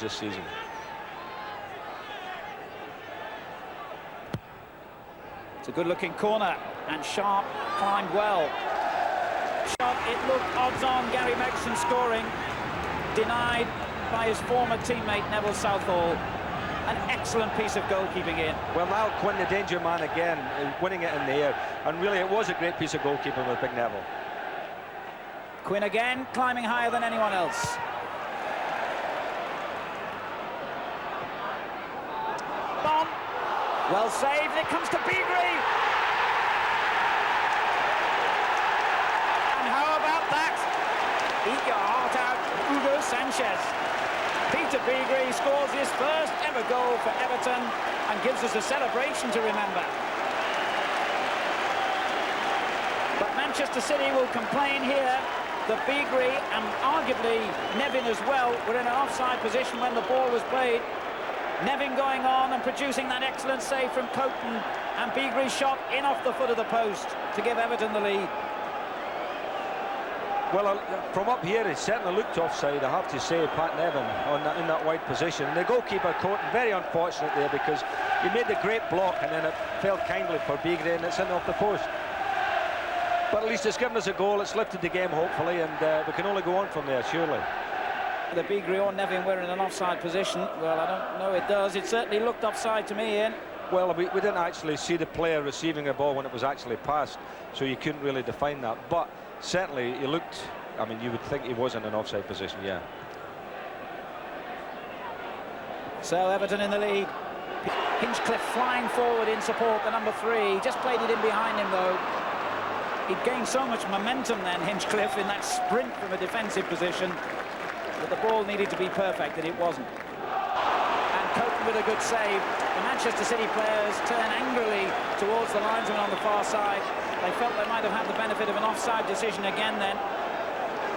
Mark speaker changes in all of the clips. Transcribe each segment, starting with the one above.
Speaker 1: this season.
Speaker 2: It's a good-looking corner, and Sharp climbed well. Shot, it looked odds-on, Gary Megson scoring, denied by his former teammate Neville Southall. An excellent piece of goalkeeping in.
Speaker 1: Well, now Quinn, the danger man again, winning it in the air, and really it was a great piece of goalkeeping with Big Neville.
Speaker 2: Quinn again, climbing higher than anyone else. Bon, well saved, and it comes to Beagrie. And how about that? Eat your heart out, Hugo Sanchez. Peter Beagrie scores his first ever goal for Everton and gives us a celebration to remember. But Manchester City will complain here that Beagrie and arguably Nevin as well were in an offside position when the ball was played. Nevin going on and producing that excellent save from Coton, and Beagrie shot in off the foot of the post to give Everton the lead.
Speaker 1: Well, from up here, it certainly looked offside, I have to say, Pat Nevin in that wide position. And the goalkeeper, Coton, very unfortunate there because he made the great block and then it fell kindly for Beagrie and it's in off the post. But at least it's given us a goal, it's lifted the game, hopefully, and we can only go on from there, surely.
Speaker 2: The Beagrie or Nevin were in an offside position. Well, I don't know it does. It certainly looked offside to me, Ian.
Speaker 1: Well, we didn't actually see the player receiving a ball when it was actually passed, so you couldn't really define that. But certainly, he looked, I mean, you would think he was in an offside position, yeah.
Speaker 2: So Everton in the lead. Hinchcliffe flying forward in support, the number 3. Just played it in behind him, though. He'd gained so much momentum then, Hinchcliffe, in that sprint from a defensive position, that the ball needed to be perfect, and it wasn't. And Coton with a good save. The Manchester City players turn angrily towards the linesman on the far side. They felt they might have had the benefit of an offside decision again then.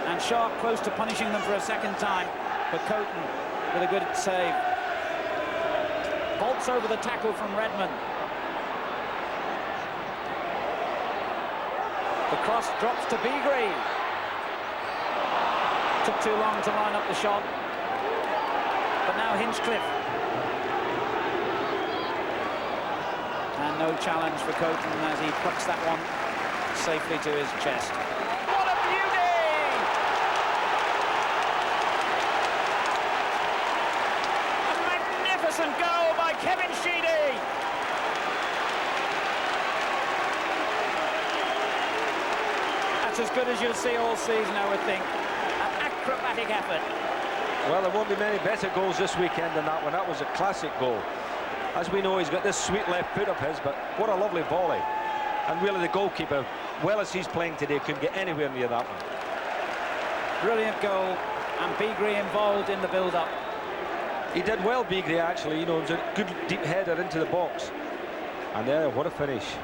Speaker 2: And Sharp close to punishing them for a second time. But Coton with a good save. Bolts over the tackle from Redmond. The cross drops to Beagrie. Took too long to line up the shot. But now Hinchcliffe. And no challenge for Coton as he pucks that one safely to his chest. What a beauty! A magnificent goal by Kevin Sheedy! That's as good as you'll see all season, I would think. An acrobatic effort.
Speaker 1: Well, there won't be many better goals this weekend than that one. That was a classic goal. As we know, he's got this sweet left foot of his, but what a lovely volley. And really the goalkeeper, well as he's playing today, couldn't get anywhere near that one.
Speaker 2: Brilliant goal, and Beagrie involved in the build-up.
Speaker 1: He did well, Beagrie, actually. You know, it was a good deep header into the box. And there, what a finish.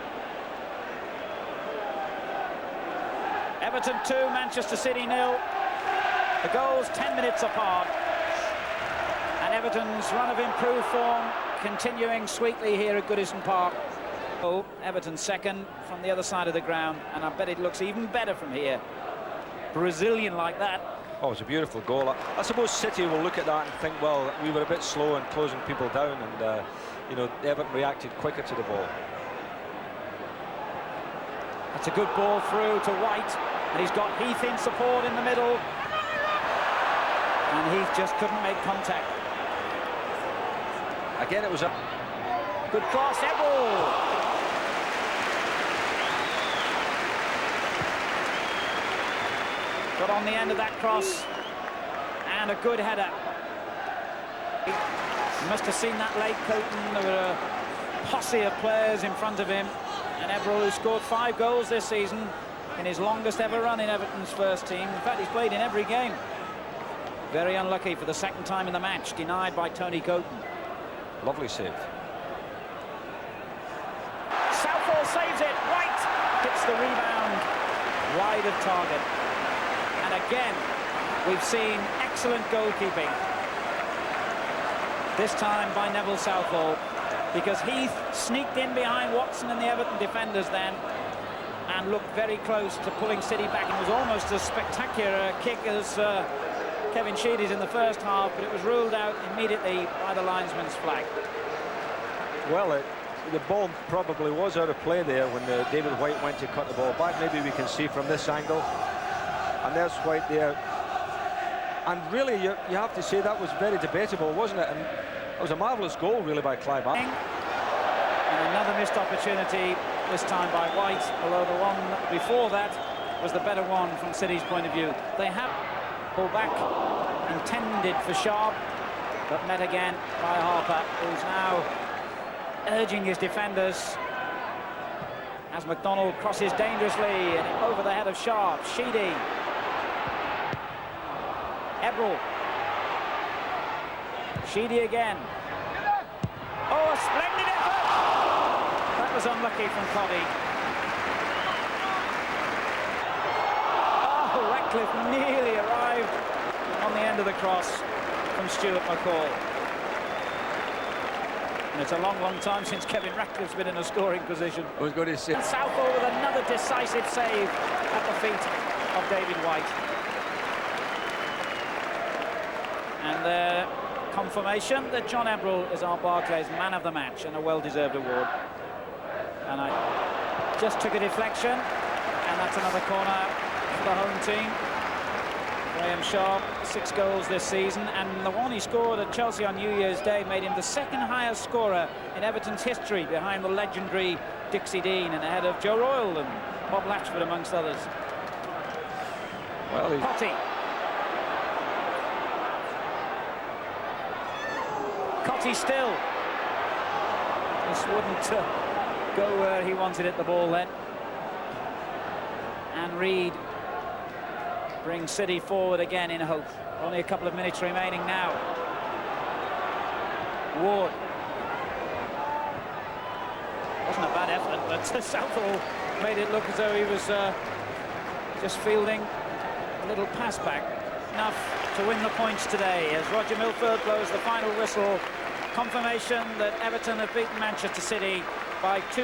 Speaker 2: Everton 2, Manchester City 0. The goals 10 minutes apart. And Everton's run of improved form continuing sweetly here at Goodison Park. Oh, Everton second from the other side of the ground, and I bet it looks even better from here. Brazilian like that.
Speaker 1: Oh, it's a beautiful goal. I suppose City will look at that and think, well, we were a bit slow in closing people down, and you know, Everton reacted quicker to the ball.
Speaker 2: That's a good ball through to White, and he's got Heath in support in the middle, and Heath just couldn't make contact.
Speaker 1: Again, it was a
Speaker 2: good cross, Ebel. Got on the end of that cross, and a good header. He must have seen that late, Coton. There were a posse of players in front of him, and Everall, who scored 5 goals this season in his longest ever run in Everton's first team. In fact, he's played in every game. Very unlucky for the second time in the match, denied by Tony Coton.
Speaker 1: Lovely save.
Speaker 2: Southall saves it. White hits the rebound wide of target. And again, we've seen excellent goalkeeping. This time by Neville Southall, because Heath sneaked in behind Watson and the Everton defenders then and looked very close to pulling City back. It was almost as spectacular a kick as Kevin Sheedy's in the first half, but it was ruled out immediately by the linesman's flag.
Speaker 1: Well, the ball probably was out of play there when David White went to cut the ball back. Maybe we can see from this angle. And there's White there. And really, you have to say that was very debatable, wasn't it? And it was a marvellous goal, really, by Clive.
Speaker 2: And another missed opportunity, this time by White, although the one before that was the better one from City's point of view. They have pulled back, intended for Sharp, but met again by Harper, who's now urging his defenders as McDonald crosses dangerously and over the head of Sharp. Sheedy. Ebrel. Sheedy again. Oh, a splendid effort! That was unlucky from Coddy. Oh, Ratcliffe nearly arrived on the end of the cross from Stuart McCall. And it's a long, long time since Kevin Ratcliffe's been in a scoring position.
Speaker 1: I was going to say.
Speaker 2: Southall with another decisive save at the feet of David White. And confirmation that John Ebrel is our Barclays man of the match and a well-deserved award. And I just took a deflection, and that's another corner for the home team. Graham Sharp, 6 goals this season, and the one he scored at Chelsea on New Year's Day made him the second highest scorer in Everton's history, behind the legendary Dixie Dean and ahead of Joe Royle and Bob Latchford, amongst others.
Speaker 1: Well,
Speaker 2: Cotty. Cotty still. This wouldn't go where he wanted it, the ball then. And Reid brings City forward again in hope. Only a couple of minutes remaining now. Ward. Wasn't a bad effort, but Southall made it look as though he was just fielding a little pass back. Enough to win the points today as Roger Milford blows the final whistle. Confirmation that Everton have beaten Manchester City by 2.